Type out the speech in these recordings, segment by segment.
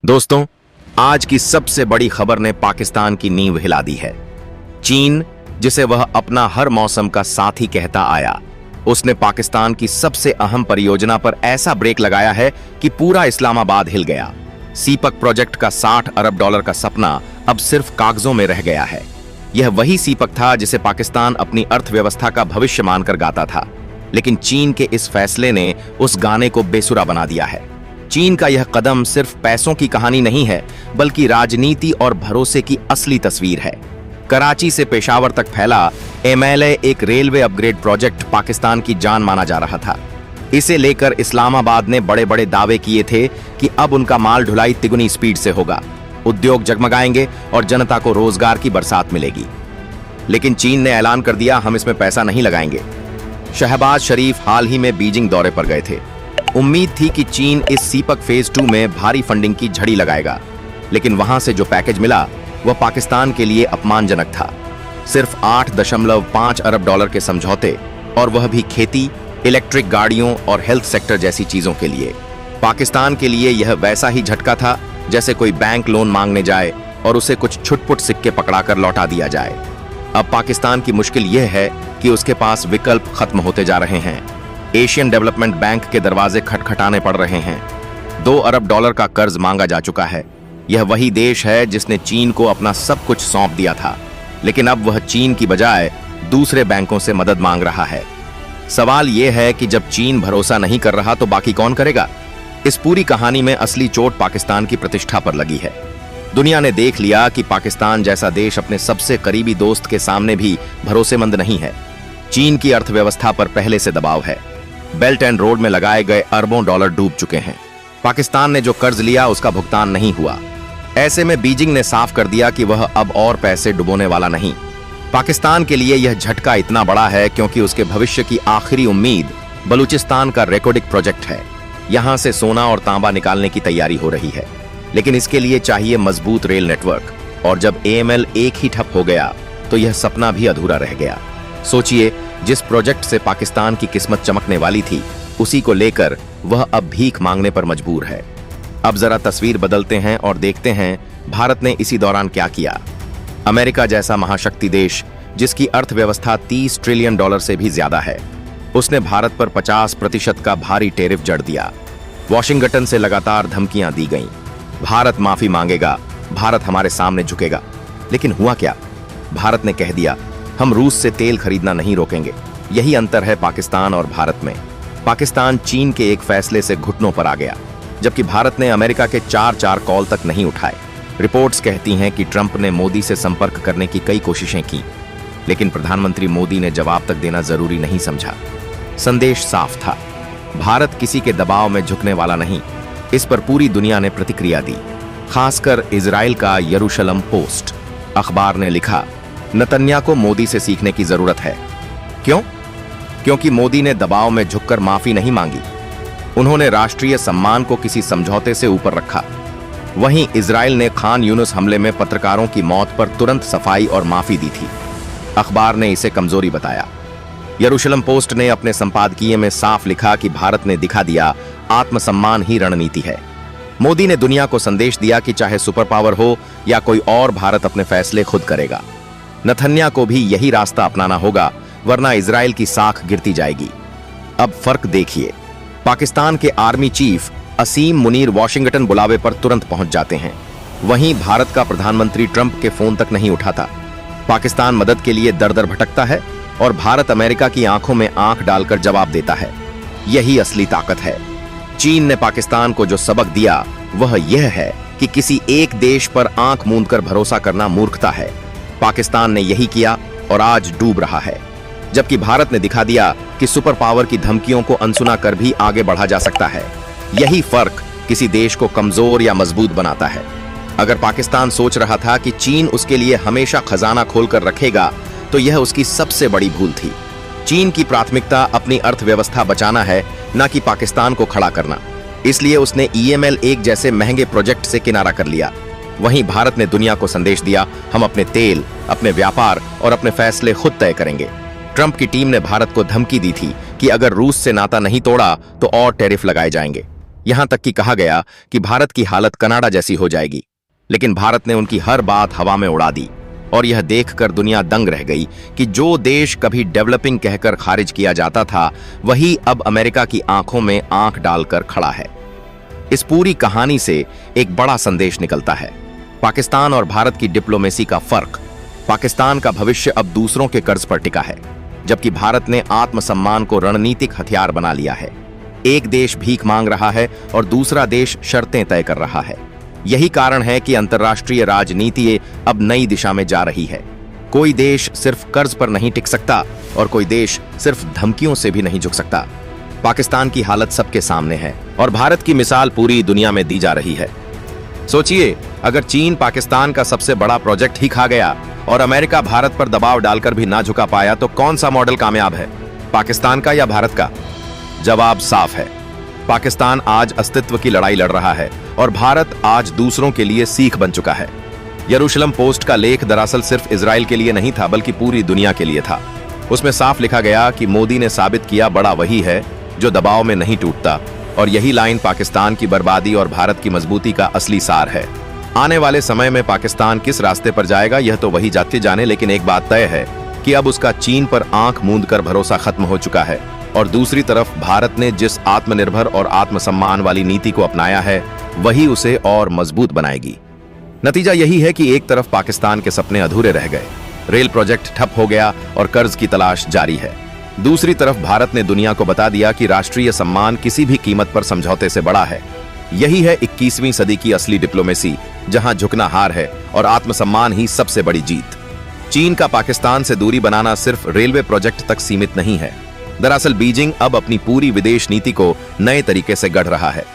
दोस्तों, आज की सबसे बड़ी खबर ने पाकिस्तान की नींव हिला दी है। चीन, जिसे वह अपना हर मौसम का साथी कहता आया, उसने पाकिस्तान की सबसे अहम परियोजना पर ऐसा ब्रेक लगाया है कि पूरा इस्लामाबाद हिल गया। सीपक प्रोजेक्ट का $60 अरब का सपना अब सिर्फ कागजों में रह गया है। यह वही सीपक था जिसे पाकिस्तान अपनी अर्थव्यवस्था का भविष्य मानकर गाता था, लेकिन चीन के इस फैसले ने उस गाने को बेसुरा बना दिया है। चीन का यह कदम सिर्फ पैसों की कहानी नहीं है, बल्कि राजनीति और भरोसे की असली तस्वीर है। कराची से पेशावर तक फैला MLA एक रेलवे अपग्रेड प्रोजेक्ट पाकिस्तान की जान माना जा रहा था। इसे लेकर इस्लामाबाद ने बड़े बड़े दावे किए थे कि अब उनका माल ढुलाई तिगुनी स्पीड से होगा, उद्योग जगमगाएंगे और जनता को रोजगार की बरसात मिलेगी। लेकिन चीन ने ऐलान कर दिया, हम इसमें पैसा नहीं लगाएंगे। शहबाज शरीफ हाल ही में बीजिंग दौरे पर गए थे। उम्मीद थी कि चीन इस सीपक फेज 2 में भारी फंडिंग की झड़ी लगाएगा, लेकिन वहां से जो पैकेज मिला वह पाकिस्तान के लिए अपमानजनक था। सिर्फ $8.5 अरब के समझौते, और वह भी खेती, इलेक्ट्रिक गाड़ियों और हेल्थ सेक्टर जैसी चीजों के लिए। पाकिस्तान के लिए यह वैसा ही झटका था जैसे कोई बैंक लोन मांगने जाए और उसे कुछ छुटपुट सिक्के पकड़ाकर लौटा दिया जाए। अब पाकिस्तान की मुश्किल यह है कि उसके पास विकल्प खत्म होते जा रहे हैं। एशियन डेवलपमेंट बैंक के दरवाजे खटखटाने पड़ रहे हैं। $2 अरब का कर्ज मांगा जा चुका है। यह वही देश है जिसने चीन को अपना सब कुछ सौंप दिया था, लेकिन अब वह चीन की बजाय दूसरे बैंकों से मदद मांग रहा है। सवाल यह है कि जब चीन भरोसा नहीं कर रहा तो बाकी कौन करेगा? इस पूरी कहानी में असली चोट पाकिस्तान की प्रतिष्ठा पर लगी है। दुनिया ने देख लिया कि पाकिस्तान जैसा देश अपने सबसे करीबी दोस्त के सामने भी भरोसेमंद नहीं है। चीन की अर्थव्यवस्था पर पहले से दबाव है। बेल्ट एंड रोड में लगाए गए अरबों डॉलर डूब चुके हैं। पाकिस्तान ने जो कर्ज लिया उसका भुगतान नहीं हुआ। ऐसे में बीजिंग ने साफ कर दिया कि वह अब और पैसे डुबोने वाला नहीं। पाकिस्तान के लिए यह झटका इतना बड़ा है क्योंकि उसके भविष्य की आखिरी उम्मीद बलूचिस्तान का रेकोडिक प्रोजेक्ट है। यहां से सोना और तांबा निकालने की तैयारी हो रही है, लेकिन इसके लिए चाहिए मजबूत रेल नेटवर्क, और जब AML एक ही ठप हो गया तो यह सपना भी अधूरा रह गया। सोचिए, जिस प्रोजेक्ट से पाकिस्तान की किस्मत चमकने वाली थी, उसी को लेकर वह अब भीख मांगने पर मजबूर है। अब जरा तस्वीर बदलते हैं और देखते हैं भारत ने इसी दौरान क्या किया। अमेरिका जैसा महाशक्ति देश, जिसकी अर्थव्यवस्था $30 ट्रिलियन से भी ज्यादा है, उसने भारत पर 50% का भारी टैरिफ जड़ दिया। वॉशिंगटन से लगातार धमकियां दी गईं। भारत माफी मांगेगा, भारत हमारे सामने झुकेगा। लेकिन हुआ क्या? भारत ने कह दिया, हम रूस से तेल खरीदना नहीं रोकेंगे। यही अंतर है पाकिस्तान और भारत में। पाकिस्तान चीन के एक फैसले से घुटनों पर आ गया, जबकि भारत ने अमेरिका के 4 कॉल तक नहीं उठाए। रिपोर्ट्स कहती हैं कि ट्रंप ने मोदी से संपर्क करने की कई कोशिशें की, लेकिन प्रधानमंत्री मोदी ने जवाब तक देना जरूरी नहीं समझा। संदेश साफ था, भारत किसी के दबाव में झुकने वाला नहीं। इस पर पूरी दुनिया ने प्रतिक्रिया दी, खासकर इजराइल का यरूशलम पोस्ट अखबार ने लिखा, नेतन्याहू को मोदी से सीखने की जरूरत है। क्यों? क्योंकि मोदी ने दबाव में झुककर माफी नहीं मांगी। उन्होंने राष्ट्रीय सम्मान को किसी समझौते से ऊपर रखा। वहीं इजराइल ने खान यूनुस हमले में पत्रकारों की मौत पर तुरंत सफाई और माफी दी थी। अखबार ने इसे कमजोरी बताया। यरूशलम पोस्ट ने अपने संपादकीय में साफ लिखा कि भारत ने दिखा दिया, आत्मसम्मान ही रणनीति है। मोदी ने दुनिया को संदेश दिया कि चाहे सुपर पावर हो या कोई और, भारत अपने फैसले खुद करेगा। नेतन्याहू को भी यही रास्ता अपनाना होगा, वरना इजराइल की साख गिरती जाएगी। अब फर्क देखिए, पाकिस्तान के आर्मी चीफ असीम मुनीर वॉशिंगटन बुलावे पर तुरंत पहुंच जाते हैं। वहीं भारत का प्रधानमंत्री ट्रंप के फोन तक नहीं उठाता। पाकिस्तान मदद के लिए दर दर भटकता है और भारत अमेरिका की आंखों में आंख डालकर जवाब देता है। यही असली ताकत है। चीन ने पाकिस्तान को जो सबक दिया वह यह है कि किसी एक देश पर आंख मूंदकर भरोसा करना मूर्खता है। पाकिस्तान ने यही किया और आज डूब रहा है, जबकि भारत ने दिखा दिया कि सुपर पावर की धमकियों को अनसुना कर भी आगे बढ़ा जा सकता है। यही फर्क किसी देश को कमजोर या मजबूत बनाता है। अगर पाकिस्तान सोच रहा था कि चीन उसके लिए हमेशा खजाना खोलकर रखेगा, तो यह उसकी सबसे बड़ी भूल थी। चीन की प्राथमिकता अपनी अर्थव्यवस्था बचाना है, न कि पाकिस्तान को खड़ा करना। इसलिए उसने EML एक जैसे महंगे प्रोजेक्ट से किनारा कर लिया। वहीं भारत ने दुनिया को संदेश दिया, हम अपने तेल, अपने व्यापार और अपने फैसले खुद तय करेंगे। ट्रंप की टीम ने भारत को धमकी दी थी कि अगर रूस से नाता नहीं तोड़ा तो और टैरिफ लगाए जाएंगे। यहां तक कि कहा गया कि भारत की हालत कनाडा जैसी हो जाएगी। लेकिन भारत ने उनकी हर बात हवा में उड़ा दी और यह देखकर दुनिया दंग रह गई कि जो देश कभी डेवलपिंग कहकर खारिज किया जाता था, वही अब अमेरिका की आंखों में आंख डालकर खड़ा है। इस पूरी कहानी से एक बड़ा संदेश निकलता है। पाकिस्तान और भारत की डिप्लोमेसी का फर्क। पाकिस्तान का भविष्य अब दूसरों के कर्ज पर टिका है, जबकि भारत ने आत्मसम्मान को रणनीतिक हथियार बना लिया है। एक देश भीख मांग रहा है और दूसरा देश शर्तें तय कर रहा है। यही कारण है कि अंतर्राष्ट्रीय राजनीति अब नई दिशा में जा रही है। कोई देश सिर्फ कर्ज पर नहीं टिक सकता और कोई देश सिर्फ धमकियों से भी नहीं झुक सकता। पाकिस्तान की हालत सबके सामने है और भारत की मिसाल पूरी दुनिया में दी जा रही है। सोचिए, अगर चीन पाकिस्तान का सबसे बड़ा प्रोजेक्ट ही खा गया और अमेरिका भारत पर दबाव डालकर भी ना झुका पाया, तो कौन सा मॉडल कामयाब है, पाकिस्तान का या भारत का? जवाब साफ है। पाकिस्तान आज अस्तित्व की लड़ाई लड़ रहा है और भारत आज दूसरों के लिए सीख बन चुका है। यरूशलेम पोस्ट का लेख दरअसल सिर्फ इजराइल के लिए नहीं था, बल्कि पूरी दुनिया के लिए था। उसमें साफ लिखा गया कि मोदी ने साबित किया बड़ा वही है जो दबाव में नहीं टूटता, और यही लाइन पाकिस्तान की बर्बादी और भारत की मजबूती का असली सार है। आने वाले समय में पाकिस्तान किस रास्ते पर जाएगा, यह तो वही जाते जाने, लेकिन एक बात तय है कि अब उसका चीन पर आंख मूंद कर भरोसा खत्म हो चुका है और दूसरी तरफ भारत ने जिस आत्मनिर्भर और आत्मसम्मान वाली नीति को अपनाया है, वही उसे और मजबूत बनाएगी। नतीजा यही है कि एक तरफ पाकिस्तान के सपने अधूरे रह गए, रेल प्रोजेक्ट ठप हो गया और कर्ज की तलाश जारी है। दूसरी तरफ भारत ने दुनिया को बता दिया कि राष्ट्रीय सम्मान किसी भी कीमत पर समझौते से बड़ा है। यही है 21वीं सदी की असली डिप्लोमेसी, जहां झुकना हार है और आत्मसम्मान ही सबसे बड़ी जीत। चीन का पाकिस्तान से दूरी बनाना सिर्फ रेलवे प्रोजेक्ट तक सीमित नहीं है। दरअसल बीजिंग अब अपनी पूरी विदेश नीति को नए तरीके से गढ़ रहा है।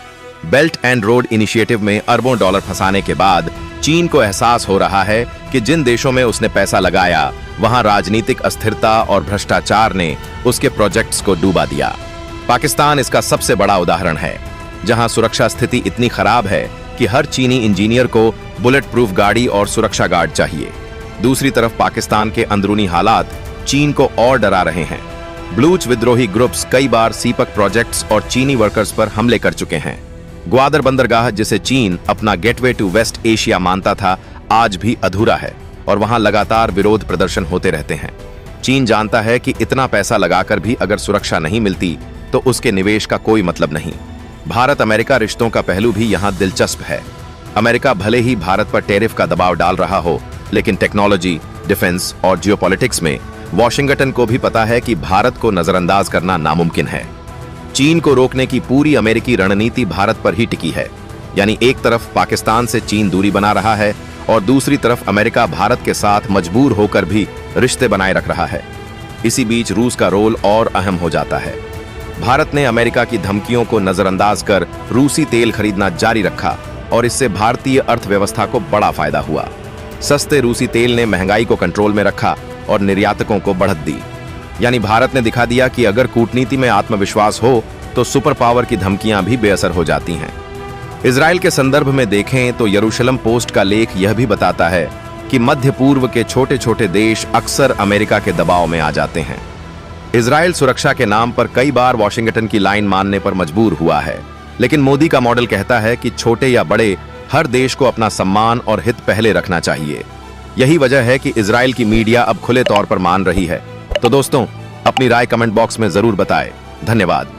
बेल्ट एंड रोड इनिशिएटिव में अरबों डॉलर फंसाने के बाद चीन को एहसास हो रहा है कि जिन देशों में उसने पैसा लगाया, वहां राजनीतिक अस्थिरता और भ्रष्टाचार ने उसके प्रोजेक्ट्स को डूबा दिया। पाकिस्तान इसका सबसे बड़ा उदाहरण है, जहां सुरक्षा स्थिति इतनी खराब है कि हर चीनी इंजीनियर को बुलेट प्रूफ गाड़ी और सुरक्षा गार्ड चाहिए। दूसरी तरफ पाकिस्तान के अंदरूनी हालात चीन को और डरा रहे हैं। बलूच विद्रोही ग्रुप्स कई बार सीपक प्रोजेक्ट्स और चीनी वर्कर्स पर हमले कर चुके हैं। ग्वादर बंदरगाह, जिसे चीन अपना गेटवे टू वेस्ट एशिया मानता था, आज भी अधूरा है और वहां लगातार विरोध प्रदर्शन होते रहते हैं। चीन जानता है कि इतना पैसा लगाकर भी अगर सुरक्षा नहीं मिलती तो उसके निवेश का कोई मतलब नहीं। भारत अमेरिका रिश्तों का पहलू भी यहां दिलचस्प है। अमेरिका भले ही भारत पर टैरिफ का दबाव डाल रहा हो, लेकिन टेक्नोलॉजी, डिफेंस और जियोपॉलिटिक्स में वॉशिंगटन को भी पता है कि भारत को नजरअंदाज करना नामुमकिन है। चीन को रोकने की पूरी अमेरिकी रणनीति भारत पर ही टिकी है। यानी एक तरफ पाकिस्तान से चीन दूरी बना रहा है और दूसरी तरफ अमेरिका भारत के साथ मजबूर होकर भी रिश्ते बनाए रख रहा है। इसी बीच रूस का रोल और अहम हो जाता है। भारत ने अमेरिका की धमकियों को नजरअंदाज कर रूसी तेल खरीदना जारी रखा और इससे भारतीय अर्थव्यवस्था को बड़ा फायदा हुआ। सस्ते रूसी तेल ने महंगाई को कंट्रोल में रखा और निर्यातकों को बढ़त दी। यानी भारत ने दिखा दिया कि अगर कूटनीति में आत्मविश्वास हो तो सुपर पावर की धमकियां भी बेअसर हो जाती हैं। इजराइल के संदर्भ में देखें तो यरूशलेम पोस्ट का लेख यह भी बताता है कि मध्य पूर्व के छोटे छोटे देश अक्सर अमेरिका के दबाव में आ जाते हैं। इजराइल सुरक्षा के नाम पर कई बार वॉशिंगटन की लाइन मानने पर मजबूर हुआ है, लेकिन मोदी का मॉडल कहता है कि छोटे या बड़े, हर देश को अपना सम्मान और हित पहले रखना चाहिए। यही वजह है कि इजराइल की मीडिया अब खुले तौर पर मान रही है। तो दोस्तों, अपनी राय कमेंट बॉक्स में जरूर बताएं। धन्यवाद।